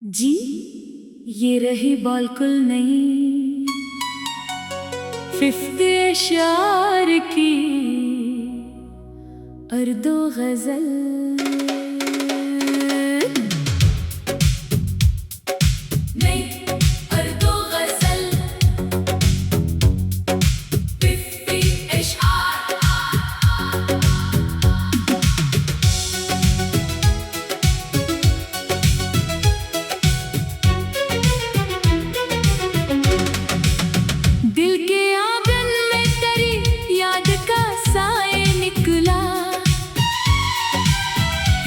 जी ये रही बिल्कुल नई फिफ्थ अशार की अर्दो गजल।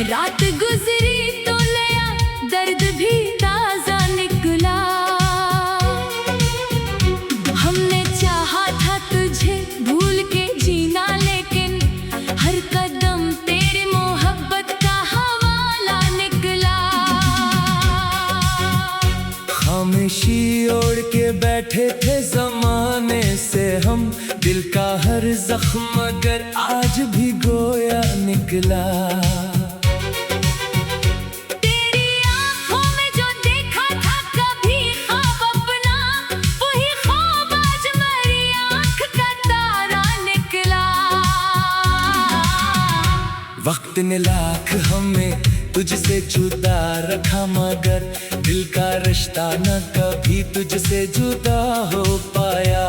रात गुजरी तो नया दर्द भी ताजा निकला। हमने चाहा था तुझे भूल के जीना, लेकिन हर कदम तेरी मोहब्बत का हवाला निकला। खामोशी ओढ़ के बैठे थे जमाने से हम, दिल का हर जख्म मगर आज भी गोया निकला। वक्त ने लाख हमें तुझसे जुदा रखा, मगर दिल का रिश्ता न कभी तुझसे जुदा हो पाया।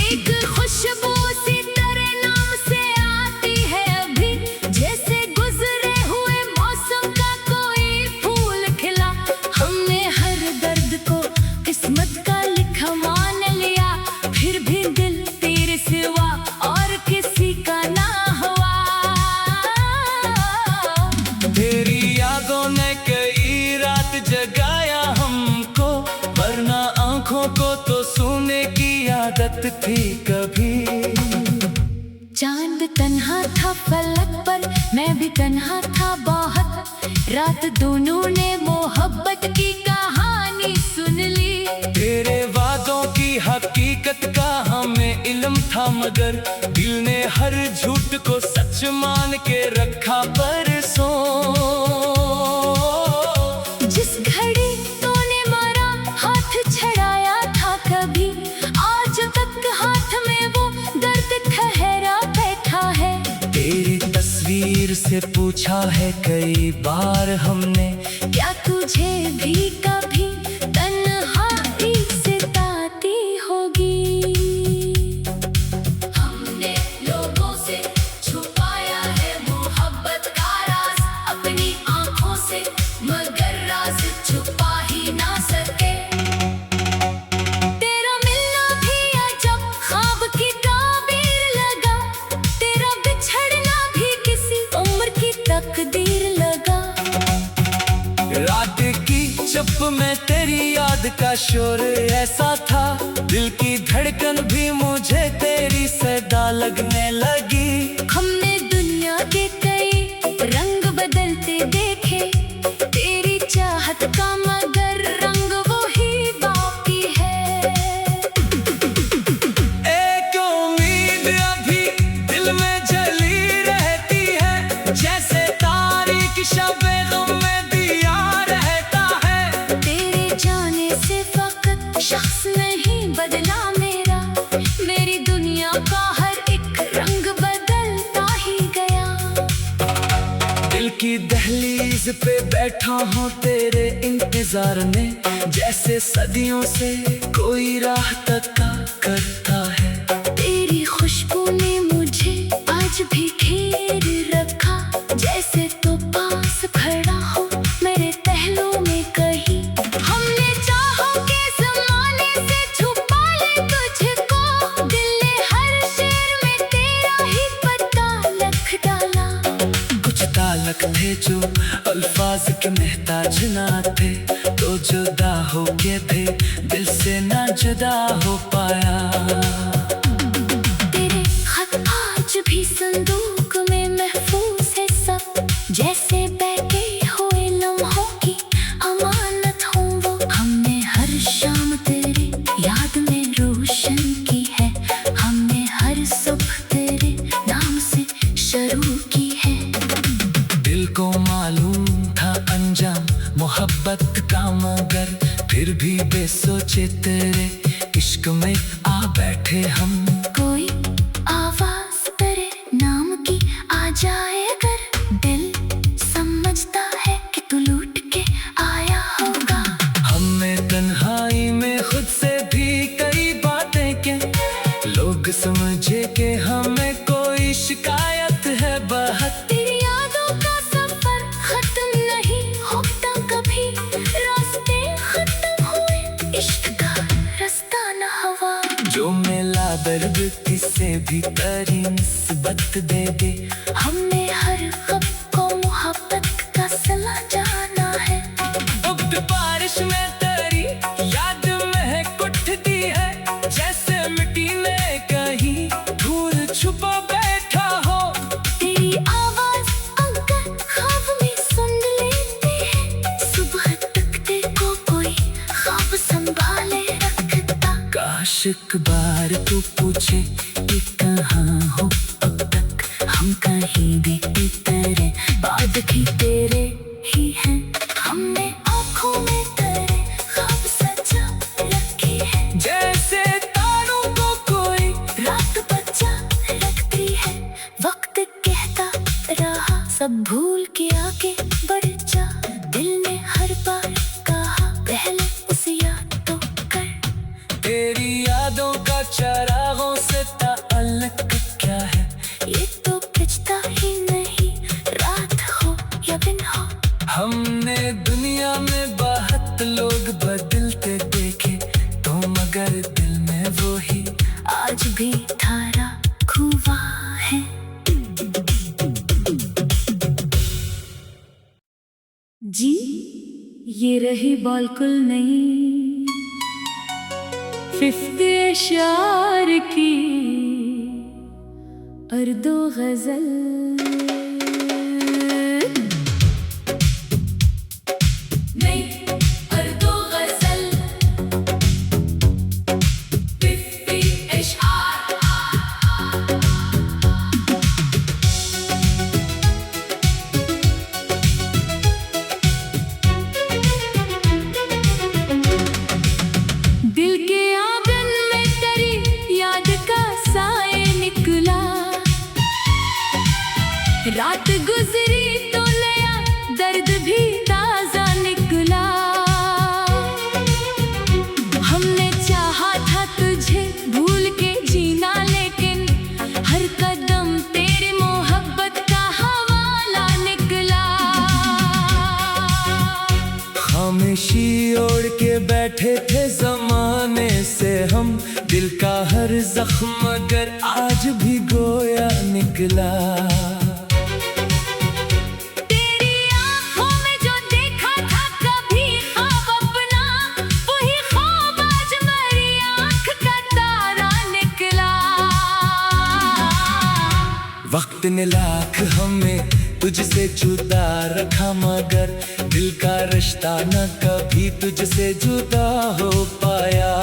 एक खुशबू सी तेरे नाम से आती है अभी, जैसे गुजरे हुए मौसम का कोई फूल खिला। हमने हर दर्द को किस्मत का लिखा मान लिया, फिर भी दिल तेरे सिवा और किसी का ना हुआ। तेरी यादों ने कई रात जगाया हमको, वरना आंखों को तो सोने की आदत थी कभी। चांद तन्हा था फलक पर, मैं भी तन्हा था बहुत। रात दोनों ने मोहब्बत की कहानी सुन ली। तेरे वादों की हकीकत का हमें इल्म था, मगर दिल ने हर झूठ को सच मान के रखा परसों। जिस घड़ी तूने मारा हाथ छड़ाया था कभी, आज तक हाथ में वो दर्द ठहरा बैठा है। तेरी तस्वीर से पूछा है कई बार हमने, क्या तुझे भी कभी तन्हाई सताती होगी। हमने लोगों से छुपाया है मोहब्बत का राज अपनी आंखों से, मगर राज छुपा ही ना सके। तेरा मिलना भी अजब ख्वाब की ताबीर लगा, तेरा बिछड़ना भी किसी उम्र की तकदीर लगा। रात की चुप में तेरी याद का शोर ऐसा था, दिल की धड़कन भी मुझे तेरी सदा लगने लगी। हमने दुनिया के कई रंग बदलते देखे, तेरी चाहत का मगर रंग वो ही बाकी है। एक उम्मीद अभी दिल में जली रहती है, जैसे तारीख शबे गम में दिया रहता है। तेरे जाने से फकत शख्स नहीं बदला मेरा, मेरी दुनिया का हर एक रंग बदलता ही गया। दिल की दहलीज पे बैठा हूँ तेरे इंतजार में, जैसे सदियों से कोई राह तका करता है। तेरी खुशबू ने मुझे आज भी घेर रखा, जैसे तो पास खड़ा हो मेरे पहलू में कहीं। हमने चाहा के ज़माने से छुपा ले तुझको, दिल ने हर शेर में तेरा ही पता लिख डाला। कुछ तालक थे जो अल्फाज के महताज ना थे, तो जुदा हो के भी दिल से ना जुदा हो पाया। तेरे खत आज भी संदूक में महफूज है सब, जैसे बहके हुए लम्हों की अमानत हूँ वो। हमने हर शाम तेरी याद में रोशन की है, हमने हर सुबह तेरे नाम से शुरू की है। दिल को मालूम था अंजाम मोहब्बत का, मगर फिर भी बेसोचे तेरे इश्क में आ बैठे हम। कोई आवाज तेरे नाम की आ जाए अगर, दिल समझता है कि तू लूट के आया होगा। हमने तन्हाई में खुद से भी कई बातें की, लोग समझे कि हमें कोई शिकायत है बहुत। तेरी यादों का सफर खत्म नहीं होता कभी, रास्ते खत्म हुए इश्क का रास्ता न हवा। जो मिला दर्द किसे भी तेरी निस्बत दे दे, हमने हर गम को मोहब्बत का सिला जाना है। अब बारिश में तेरी याद महक उठती है, जैसे मिट्टी में कहीं धूल छुपा बैठा हो। तेरी आवाज आकर ख्वाब में सुन लेते हैं, सुबह तक तेरे को कोई ख्वाब संभाले रखता। काश एक बार तू पूछे कि कहाँ हो अब तक, हम कहीं भी तेरे बाद की तेरे ही हैं, हमने आँखों में तेरे ख्वाब सजा रखी है। जैसे तारों को कोई रात बचा रखती है, वक्त कहता रहा सब भूल के आगे बढ़ जा। दिल ने हर बार कहा पहले उसे याद तो कर। तेरी यादों का चरागों से ताल्लुक क्या है, ये तो खिंचता ही नहीं, रात हो या दिन हो। हमने दुनिया में बहुत लोग बदलते देखे, तो मगर दिल में वो ही आज भी थारा खुआ है। जी ये रही बिल्कुल नई 5th अशार की अर्दो गजल। नई अर्दो गजल 5th अशार। दिल के आंगन में तेरी याद का साए निकला, रात गुजरी तो नया दर्द भी ताजा निकला। हमने चाहा था तुझे भूल के जीना, लेकिन हर कदम तेरी मोहब्बत का हवाला निकला। खामोशी ओढ़ के बैठे थे जमाने से हम, दिल का हर जख्म मगर आज भी गोया निकला। तेरी आँखों में जो देखा था कभी ख्वाब अपना, वही ख्वाब आज मेरी आँख का तारा निकला। वक्त ने लाख हमें तुझसे जुदा रखा, मगर दिल का रिश्ता न कभी तुझसे जुदा हो पाया।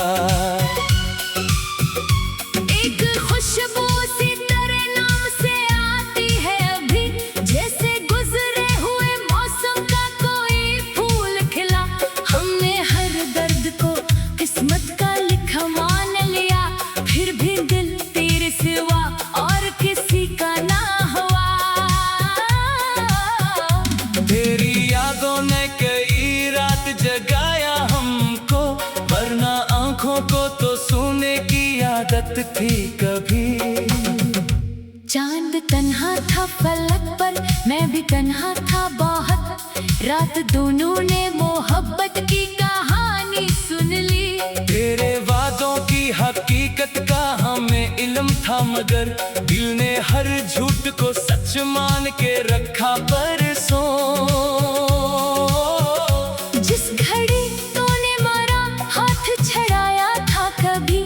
एक खुशबू सी तेरे नाम से आती है अभी, जैसे गुजरे हुए मौसम का कोई फूल खिला। हमने हर दर्द को किस्मत का लिखा मान लिया, फिर भी दिल तेरे सिवा और किसी का ना हुआ। तेरी यादों ने कई रात जगाया हमको, वरना आंखों को तो सोने की आदत थी कभी। चांद तन्हा था फलक पर, मैं भी तन्हा था बहुत, रात दोनों ने मोहब्बत की कहानी सुन ली। तेरे वादों की हकीकत का हमें इल्म था, मगर दिल ने हर झूठ को सच मान के रखा परसों। जिस घड़ी तूने मारा हाथ छड़ाया था कभी,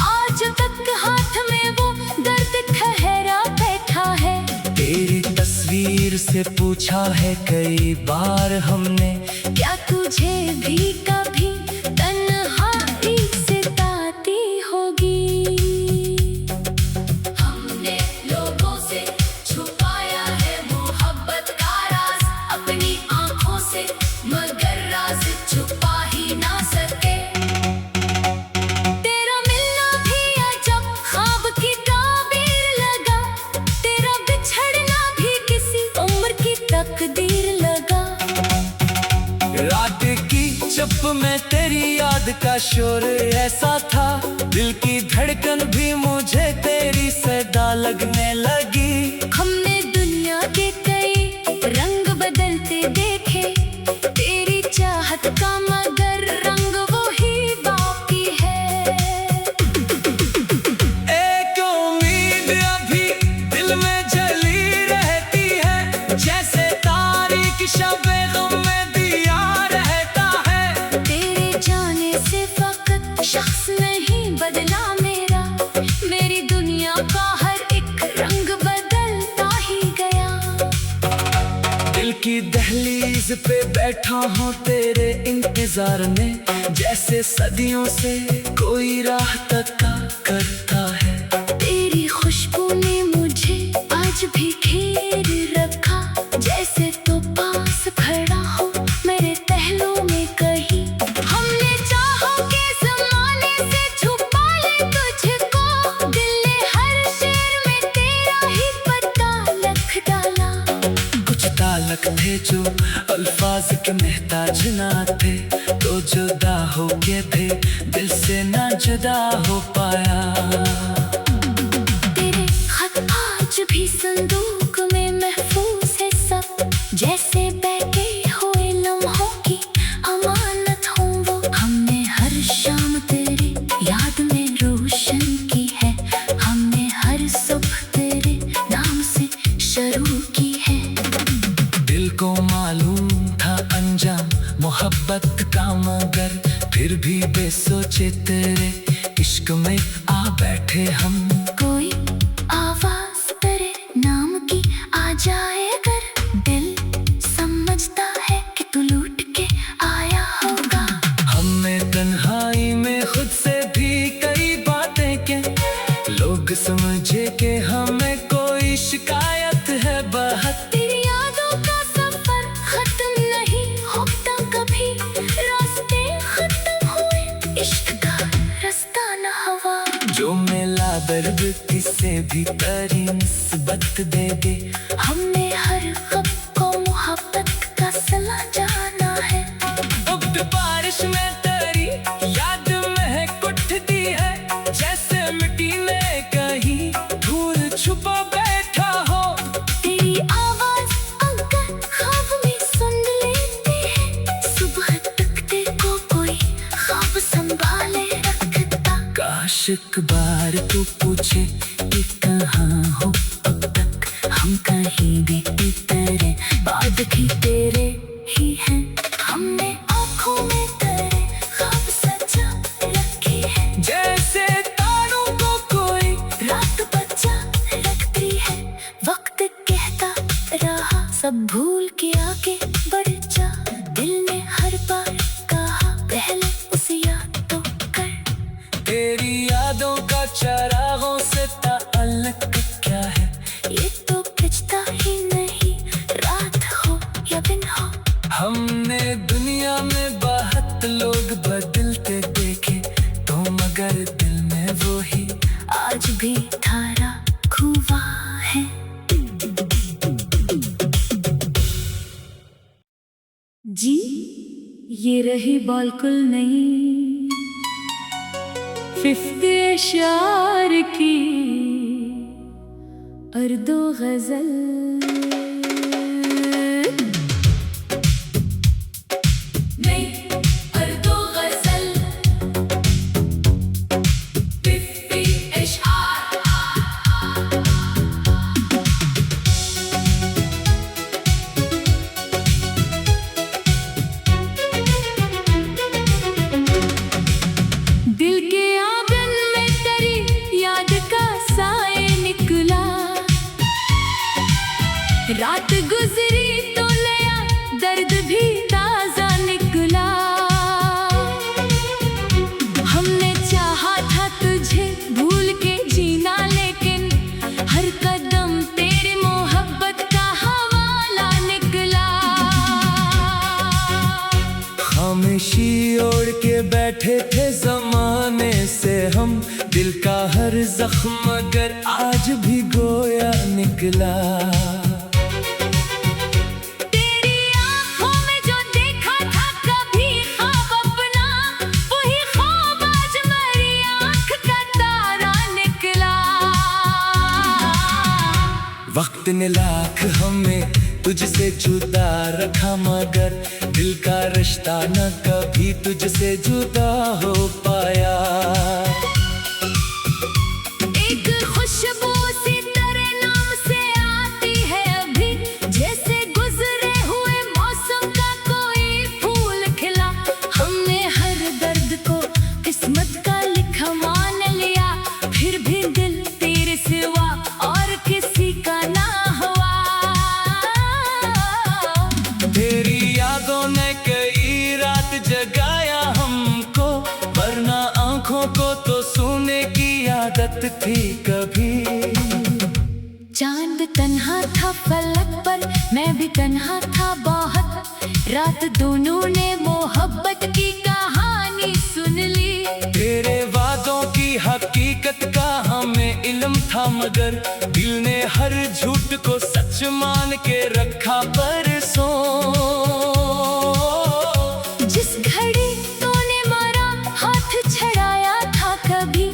आज तक हाथ में वो दर्द ठहरा बैठा है। तेरी तस्वीर से पूछा है कई बार हमने, क्या तुझे भी कभी तन्हाई से ताती होगी। हमने लोगों से छुपाया है मोहब्बत का राज, अपनी आँखों से मगर राज छुपा ही ना सके। तेरा मिलना भी अजब ख्वाब की ताबीर लगा, तेरा बिछड़ना भी किसी उम्र की तकदीर लगा। रात की चुप में तेरी याद का शोर ऐसा था, दिल की धड़कन भी मुझे तेरी सदा लगने लगी। हमने दुनिया के कई रंग बदलते देखे, तेरी चाहत का मगर रंग वो ही बाकी है। एक उम्मीद अभी दिल में जली रहती है, जैसे तारीख शबे गम में दिया रहता है। तेरे जाने से फकत शख्स नहीं बदला मेरा, मेरी दुनिया का हर एक रंग बदलता ही गया। दिल की दहलीज पे बैठा हूँ तेरे इंतजार में, जैसे सदियों से कोई राह तका करता है। तेरी खुशबू ने मुझे आज भी घेर रखा, जैसे तो पास खड़ा हो मेरे पहलू में कहीं। हमने चाहों के ज़माने से छुपा ले तुझको, दिल ने हर शेर में तेरा ही पता लिख डाला। कुछ तालक थे जो अल्फाज के महताज ना थे, तो जुदा हो के थे दिल से ना जुदा हो पाया। तेरे खत आज भी संदूक में महफूज है सब, जैसे बहके हुए लम्हों की अमानत हूँ वो। हमने हर शाम तेरी याद में रोशन की है, हमने हर सुबह तेरे नाम से शुरू की है। दिल को मालूम था अंजाम मोहब्बत का, मगर फिर भी बेसोचे तेरे इश्क में आ बैठे हम। कोई आवाज तेरे नाम की आ जाए अगर, दिल समझता है कि तू लूट के आया होगा। हमने तन्हाई में खुद से भी कई बातें की, लोग समझे कि हमें कोई शिकायत है बहुत। तेरी यादों का सफर खत्म नहीं होता कभी, रास्ते खत्म हुए इश्क का रास्ता न हवा। जो मिला दर्द किसे भी तेरी निस्बत दे दे, हमने हर खब को मोहब्बत का सला जाना है। अब बारिश में तेरी याद महक उठती है, जैसे मिट्टी में कहीं धूल छुपा बैठा हो। तेरी आवाज अगर ख्वाब में सुन लेते हैं, सुबह तक तेरे को कोई ख्वाब संभाले रखता। काश एक बार तू पूछे कि कहाँ हो अब तक, हम कहीं भी तेरे बाद भी तेरे ही हैं। हमने आँखों में तेरे ख्वाब सजा रखे हैं, जैसे तारों को कोई रात बचा रखती है। वक्त कहता रहा सब भूल के आगे बढ़ जा, दिल ने हर बार कहा पहले उसे याद तो कर। तेरी यादों का चरागों से ताल्लुक क्या है, ये तो खिंचता ही नहीं रात हो या दिन हो। हमने दुनिया में बहुत लोग बदलते देखे, तो मगर दिल में वो ही आज भी धारा खुआ है। जी ये रही बालकुल नहीं 50 अशार की अर्दो गजल। दिल के आंगन में तेरी याद का साए निकला, खामोशी ओढ़ के बैठे थे जमाने से हम, दिल का हर जख्म मगर आज भी गोया निकला। तेरी आँखों में जो देखा था कभी ख्वाब अपना, वही ख्वाब आज मेरी आँख का तारा निकला। वक्त ने लाख हमें तुझसे जुदा रखा, मगर दिल का रिश्ता न कभी तुझसे जुदा हो पाया। एक खुशबू सी तेरे नाम से आती है अभी, जैसे गुजरे हुए मौसम का कोई फूल खिला। हमने हर दर्द को किस्मत का लिखा मान लिया, फिर भी दिल तेरे सिवा और किसी का ना हुआ। तेरी यादों ने कई रात जगाया हमको, वरना आंखों को तो सोने की आदत थी कभी। चांद तन्हा था फलक पर, मैं भी तन्हा था बहुत, रात दोनों ने मोहब्बत की कहानी सुन ली। तेरे वादों की हकीकत का हमें इल्म था, मगर दिल ने हर झूठ को सच मान के रखा परसों। जिस घड़ी तूने मारा हाथ छड़ाया था कभी,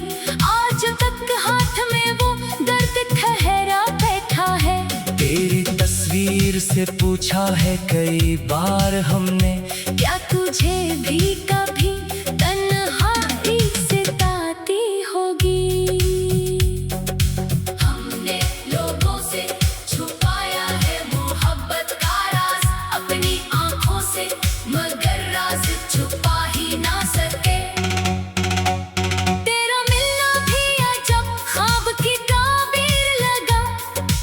आज तक हाथ में वो दर्द ठहरा बैठा है। तेरी तस्वीर से पूछा है कई बार हमने, क्या तुझे भी कभी तन्हाई सताती होगी। हमने लोगों से छुपाया है मोहब्बत का राज अपनी आंखों से, मगर राज छुपा ही ना सके। तेरा मिलना भी अजब ख्वाब की ताबीर लगा,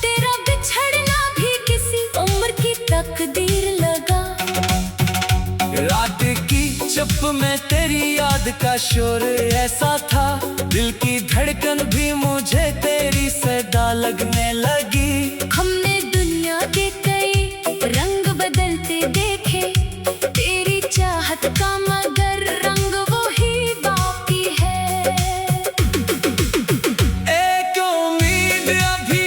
तेरा बिछड़ना भी किसी उम्र की तकदीर लगा। रात की चुप में तेरी याद का शोर ऐसा था, दिल की धड़कन भी मुझे तेरी सदा लगने लगी। हमने दुनिया के कई रंग बदलते देखे, तेरी चाहत का मगर रंग वो ही बाकी है। एक उम्मीद अभी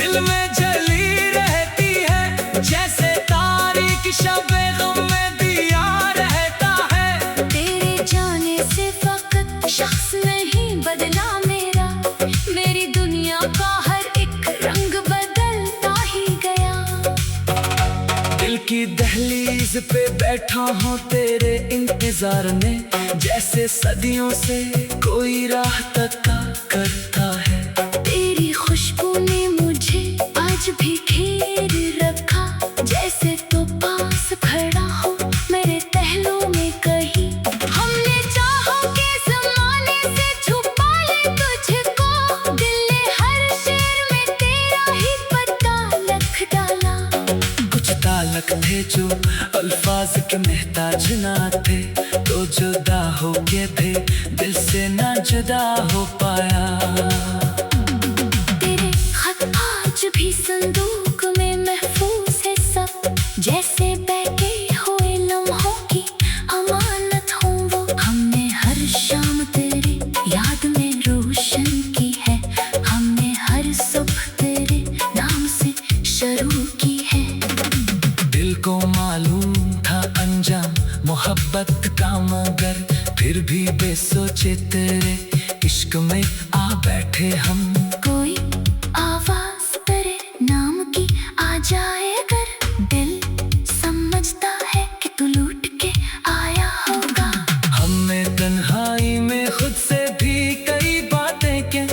दिल में जली रहती है, जैसे तारीख शबे गम में दिया रहता है। तेरे जाने से फकत शख्स नहीं बदला मेरा, मेरी दुनिया का हर एक रंग बदलता ही गया। दिल की दहलीज पे बैठा हूँ तेरे इंतजार में, जैसे सदियों से कोई राह तका करता है। तेरी खुशबू ने मुझे आज भी घेर रखा, जैसे तो पास खड़ा हो मेरे पहलू में कहीं। हमने चाहों के ज़माने से छुपा ले तुझको, दिल ने हर शेर में तेरा ही पता लिख डाला। कुछ तालक थे जो अल्फाज के महताज ना थे, तो जुदा हो के थे दिल से ना जुदा हो पाया। तेरे खत आज भी संदूक में महफूज है सब, जैसे बहके हुए लम्हों की अमानत हूँ वो। हमने हर शाम तेरी याद में रोशन की है, हमने हर सुबह तेरे नाम से शुरू की है। दिल को मालूम था अंजाम मोहब्बत का, मगर फिर भी बेसोचे तेरे इश्क में आ बैठे हम। कोई आवाज तेरे नाम की आ जाए अगर, दिल समझता है कि तू लूट के आया होगा। हमने तन्हाई में खुद से भी कई बातें की,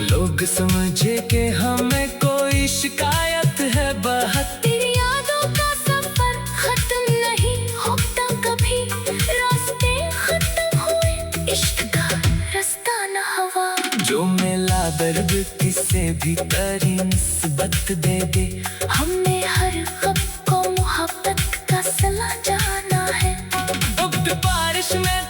लोग समझे कि हमें कोई शिकायत है बहुत। तेरी यादों का सफर खत्म नहीं होता कभी, रास्ते खत्म हुए इश्क का रास्ता न हुआ। जो मिला दर्द किसे भी तेरी निस्बत दे दे, हमने हर गम को मोहब्बत का सिला जाना है। अब बारिश में